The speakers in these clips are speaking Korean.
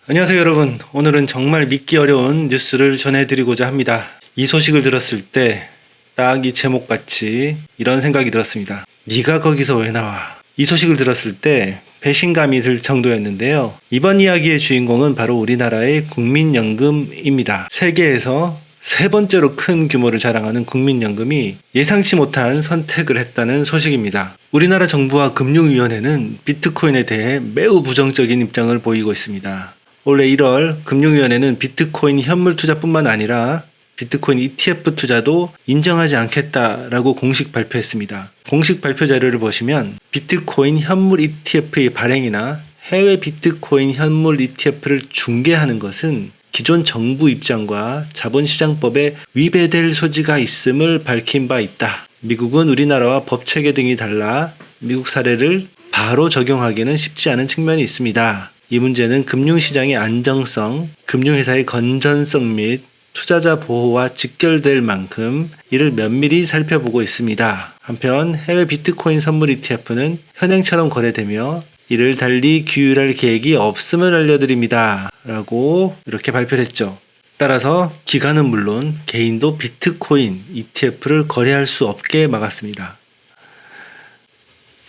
안녕하세요 여러분. 오늘은 정말 믿기 어려운 뉴스를 전해드리고자 합니다. 이 소식을 들었을 때 딱 이 제목같이 이런 생각이 들었습니다. 네가 거기서 왜 나와? 이 소식을 들었을 때 배신감이 들 정도였는데요. 이번 이야기의 주인공은 바로 우리나라의 국민연금입니다. 세계에서 세 번째로 큰 규모를 자랑하는 국민연금이 예상치 못한 선택을 했다는 소식입니다. 우리나라 정부와 금융위원회는 비트코인에 대해 매우 부정적인 입장을 보이고 있습니다. 올해 1월 금융위원회는 비트코인 현물 투자뿐만 아니라 비트코인 ETF 투자도 인정하지 않겠다라고 공식 발표했습니다. 공식 발표 자료를 보시면 비트코인 현물 ETF의 발행이나 해외 비트코인 현물 ETF를 중개하는 것은 기존 정부 입장과 자본시장법에 위배될 소지가 있음을 밝힌 바 있다. 미국은 우리나라와 법체계 등이 달라 미국 사례를 바로 적용하기는 쉽지 않은 측면이 있습니다. 이 문제는 금융시장의 안정성, 금융회사의 건전성 및 투자자 보호와 직결될 만큼 이를 면밀히 살펴보고 있습니다. 한편 해외 비트코인 선물 ETF는 현행처럼 거래되며 이를 달리 규율할 계획이 없음을 알려드립니다. 라고 이렇게 발표를 했죠. 따라서 기관은 물론 개인도 비트코인 ETF를 거래할 수 없게 막았습니다.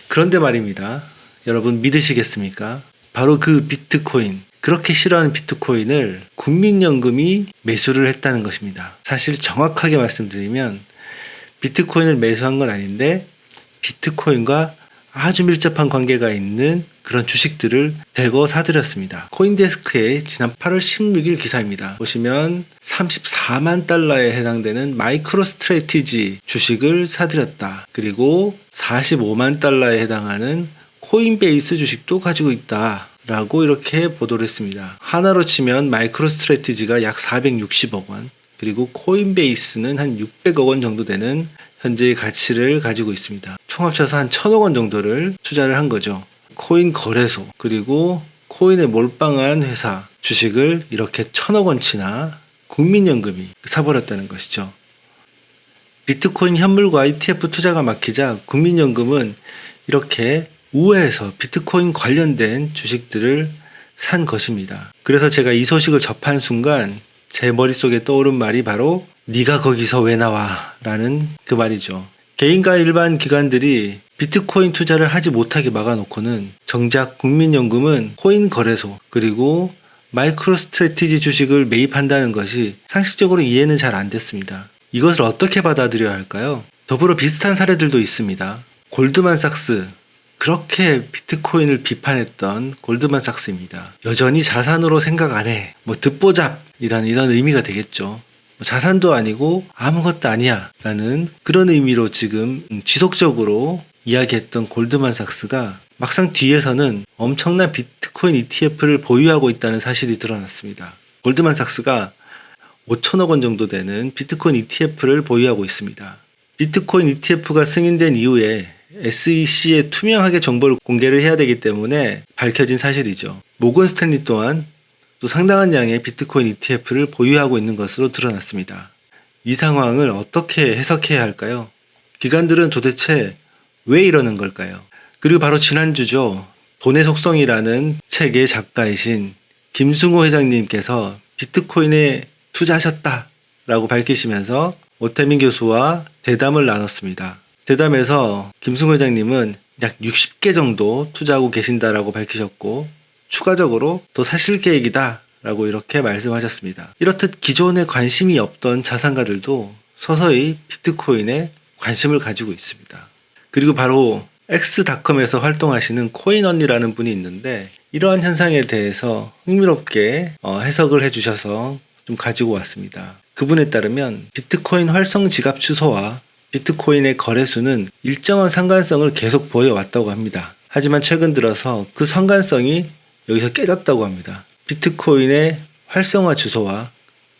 그런데 말입니다. 여러분 믿으시겠습니까? 바로 그 비트코인, 그렇게 싫어하는 비트코인을 국민연금이 매수를 했다는 것입니다. 사실 정확하게 말씀드리면 비트코인을 매수한 건 아닌데 비트코인과 아주 밀접한 관계가 있는 그런 주식들을 대거 사들였습니다. 코인데스크의 지난 8월 16일 기사입니다. 보시면 34만 달러에 해당되는 마이크로 스트래티지 주식을 사들였다. 그리고 45만 달러에 해당하는 코인베이스 주식도 가지고 있다 라고 이렇게 보도를 했습니다. 하나로 치면 마이크로 스트래티지가 약 460억 원, 그리고 코인베이스는 한 600억 원 정도 되는 현재의 가치를 가지고 있습니다. 총 합쳐서 한 1000억 원 정도를 투자를 한 거죠. 코인 거래소, 그리고 코인에 몰빵한 회사 주식을 이렇게 1000억 원치나 국민연금이 사버렸다는 것이죠. 비트코인 현물과 ETF 투자가 막히자 국민연금은 이렇게 우회해서 비트코인 관련된 주식들을 산 것입니다. 그래서 제가 이 소식을 접한 순간 제 머릿속에 떠오른 말이 바로 네가 거기서 왜 나와? 라는 그 말이죠. 개인과 일반 기관들이 비트코인 투자를 하지 못하게 막아놓고는 정작 국민연금은 코인 거래소 그리고 마이크로 스트래티지 주식을 매입한다는 것이 상식적으로 이해는 잘 안 됐습니다. 이것을 어떻게 받아들여야 할까요? 더불어 비슷한 사례들도 있습니다. 골드만삭스, 그렇게 비트코인을 비판했던 골드만삭스입니다. 여전히 자산으로 생각 안 해. 듣보잡이라는 이런 의미가 되겠죠. 자산도 아니고 아무것도 아니야 라는 그런 의미로 지금 지속적으로 이야기했던 골드만삭스가 막상 뒤에서는 엄청난 비트코인 ETF를 보유하고 있다는 사실이 드러났습니다. 골드만삭스가 5천억 원 정도 되는 비트코인 ETF를 보유하고 있습니다. 비트코인 ETF가 승인된 이후에 SEC에 투명하게 정보를 공개를 해야 되기 때문에 밝혀진 사실이죠. 모건 스탠리 또한 또 상당한 양의 비트코인 ETF를 보유하고 있는 것으로 드러났습니다. 이 상황을 어떻게 해석해야 할까요? 기관들은 도대체 왜 이러는 걸까요? 그리고 바로 지난주죠. 돈의 속성이라는 책의 작가이신 김승호 회장님께서 비트코인에 투자하셨다라고 밝히시면서 오태민 교수와 대담을 나눴습니다. 대담에서 김승호 회장님은 약 60개 정도 투자하고 계신다라고 밝히셨고 추가적으로 더 사실 계획이다 라고 이렇게 말씀하셨습니다. 이렇듯 기존에 관심이 없던 자산가들도 서서히 비트코인에 관심을 가지고 있습니다. 그리고 바로 X닷컴에서 활동하시는 코인언니라는 분이 있는데 이러한 현상에 대해서 흥미롭게 해석을 해주셔서 좀 가지고 왔습니다. 그분에 따르면 비트코인 활성 지갑 주소와 비트코인의 거래수는 일정한 상관성을 계속 보여왔다고 합니다. 하지만 최근 들어서 그 상관성이 여기서 깨졌다고 합니다. 비트코인의 활성화 주소와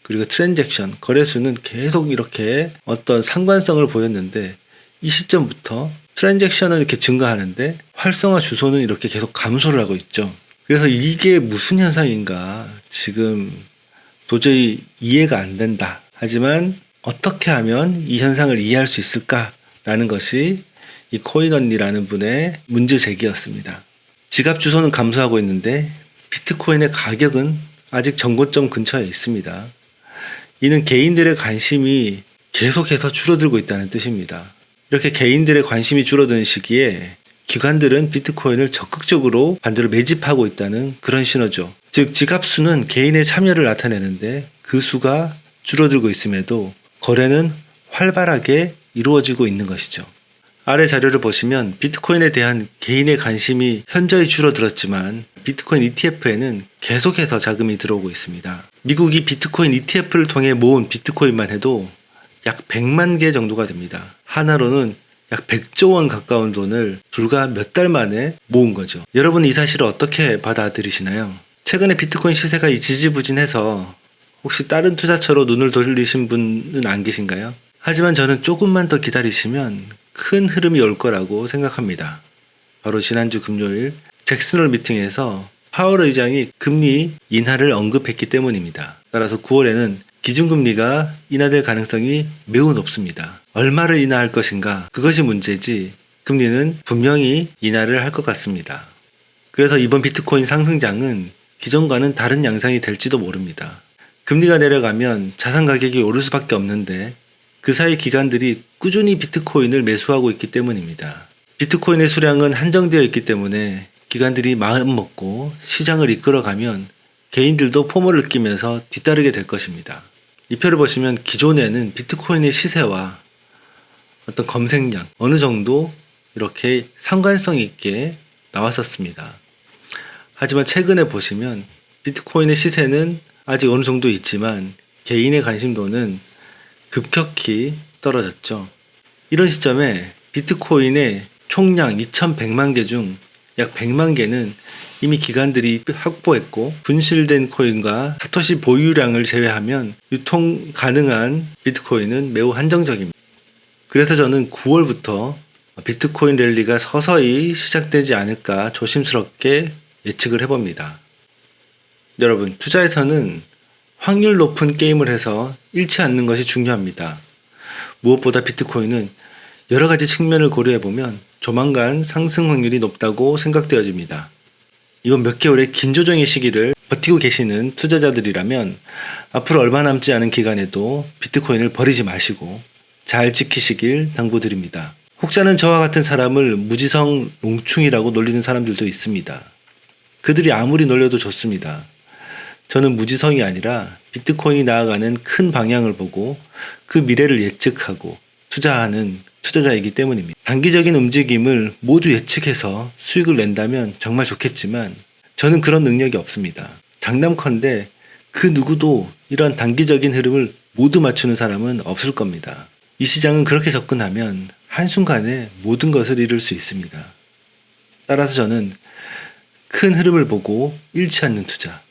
그리고 트랜잭션, 거래수는 계속 이렇게 어떤 상관성을 보였는데 이 시점부터 트랜잭션은 이렇게 증가하는데 활성화 주소는 이렇게 계속 감소를 하고 있죠. 그래서 이게 무슨 현상인가 지금 도저히 이해가 안 된다. 하지만 어떻게 하면 이 현상을 이해할 수 있을까라는 것이 이 코인언니라는 분의 문제 제기였습니다. 지갑 주소는 감소하고 있는데 비트코인의 가격은 아직 전고점 근처에 있습니다. 이는 개인들의 관심이 계속해서 줄어들고 있다는 뜻입니다. 이렇게 개인들의 관심이 줄어드는 시기에 기관들은 비트코인을 적극적으로 반대로 매집하고 있다는 그런 신호죠. 즉 지갑수는 개인의 참여를 나타내는데 그 수가 줄어들고 있음에도 거래는 활발하게 이루어지고 있는 것이죠. 아래 자료를 보시면 비트코인에 대한 개인의 관심이 현저히 줄어들었지만 비트코인 ETF에는 계속해서 자금이 들어오고 있습니다. 미국이 비트코인 ETF를 통해 모은 비트코인만 해도 약 100만 개 정도가 됩니다. 하나로는 약 100조 원 가까운 돈을 불과 몇 달 만에 모은 거죠. 여러분은 이 사실을 어떻게 받아들이시나요? 최근에 비트코인 시세가 지지부진해서 혹시 다른 투자처로 눈을 돌리신 분은 안 계신가요? 하지만 저는 조금만 더 기다리시면 큰 흐름이 올 거라고 생각합니다. 바로 지난주 금요일 잭슨홀 미팅에서 파월 의장이 금리 인하를 언급했기 때문입니다. 따라서 9월에는 기준금리가 인하될 가능성이 매우 높습니다. 얼마를 인하할 것인가? 그것이 문제지 금리는 분명히 인하를 할 것 같습니다. 그래서 이번 비트코인 상승장은 기존과는 다른 양상이 될지도 모릅니다. 금리가 내려가면 자산 가격이 오를 수밖에 없는데 그 사이 기관들이 꾸준히 비트코인을 매수하고 있기 때문입니다. 비트코인의 수량은 한정되어 있기 때문에 기관들이 마음 먹고 시장을 이끌어가면 개인들도 포모를 느끼면서 뒤따르게 될 것입니다. 이 표를 보시면 기존에는 비트코인의 시세와 어떤 검색량 어느 정도 이렇게 상관성 있게 나왔었습니다. 하지만 최근에 보시면 비트코인의 시세는 아직 어느 정도 있지만 개인의 관심도는 급격히 떨어졌죠. 이런 시점에 비트코인의 총량 2100만 개 중 약 100만 개는 이미 기관들이 확보했고 분실된 코인과 사토시 보유량을 제외하면 유통 가능한 비트코인은 매우 한정적입니다. 그래서 저는 9월부터 비트코인 랠리가 서서히 시작되지 않을까 조심스럽게 예측을 해봅니다. 여러분, 투자에서는 확률 높은 게임을 해서 잃지 않는 것이 중요합니다. 무엇보다 비트코인은 여러 가지 측면을 고려해보면 조만간 상승 확률이 높다고 생각되어집니다. 이번 몇 개월의 긴 조정의 시기를 버티고 계시는 투자자들이라면 앞으로 얼마 남지 않은 기간에도 비트코인을 버리지 마시고 잘 지키시길 당부드립니다. 혹자는 저와 같은 사람을 무지성 롱충이라고 놀리는 사람들도 있습니다. 그들이 아무리 놀려도 좋습니다. 저는 무지성이 아니라 비트코인이 나아가는 큰 방향을 보고 그 미래를 예측하고 투자하는 투자자이기 때문입니다. 단기적인 움직임을 모두 예측해서 수익을 낸다면 정말 좋겠지만 저는 그런 능력이 없습니다. 장담컨대 그 누구도 이런 단기적인 흐름을 모두 맞추는 사람은 없을 겁니다. 이 시장은 그렇게 접근하면 한순간에 모든 것을 잃을 수 있습니다. 따라서 저는 큰 흐름을 보고 잃지 않는 투자,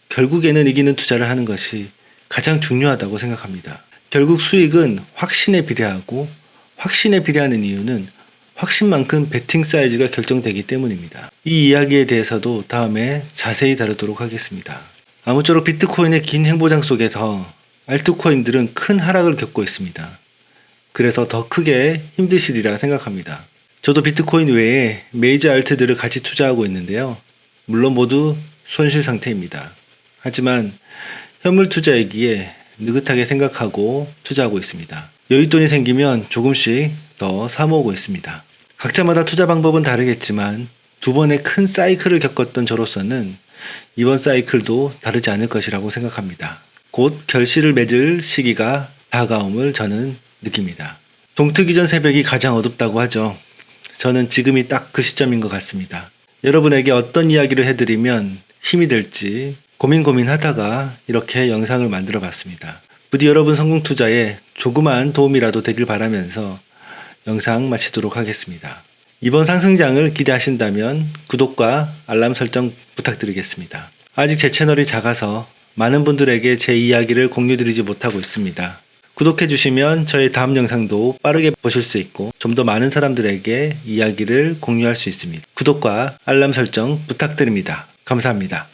결국에는 이기는 투자를 하는 것이 가장 중요하다고 생각합니다. 결국 수익은 확신에 비례하고 확신에 비례하는 이유는 확신만큼 베팅 사이즈가 결정되기 때문입니다. 이 이야기에 대해서도 다음에 자세히 다루도록 하겠습니다. 아무쪼록 비트코인의 긴 행보장 속에서 알트코인들은 큰 하락을 겪고 있습니다. 그래서 더 크게 힘드시리라 생각합니다. 저도 비트코인 외에 메이저 알트들을 같이 투자하고 있는데요. 물론 모두 손실 상태입니다. 하지만 현물 투자이기에 느긋하게 생각하고 투자하고 있습니다. 여윳돈이 생기면 조금씩 더 사모으고 있습니다. 각자마다 투자 방법은 다르겠지만 두 번의 큰 사이클을 겪었던 저로서는 이번 사이클도 다르지 않을 것이라고 생각합니다. 곧 결실을 맺을 시기가 다가옴을 저는 느낍니다. 동트기 전 새벽이 가장 어둡다고 하죠. 저는 지금이 딱 그 시점인 것 같습니다. 여러분에게 어떤 이야기를 해드리면 힘이 될지 고민하다가 이렇게 영상을 만들어 봤습니다. 부디 여러분 성공 투자에 조그마한 도움이라도 되길 바라면서 영상 마치도록 하겠습니다. 이번 상승장을 기대하신다면 구독과 알람 설정 부탁드리겠습니다. 아직 제 채널이 작아서 많은 분들에게 제 이야기를 공유드리지 못하고 있습니다. 구독해주시면 저의 다음 영상도 빠르게 보실 수 있고 좀 더 많은 사람들에게 이야기를 공유할 수 있습니다. 구독과 알람 설정 부탁드립니다. 감사합니다.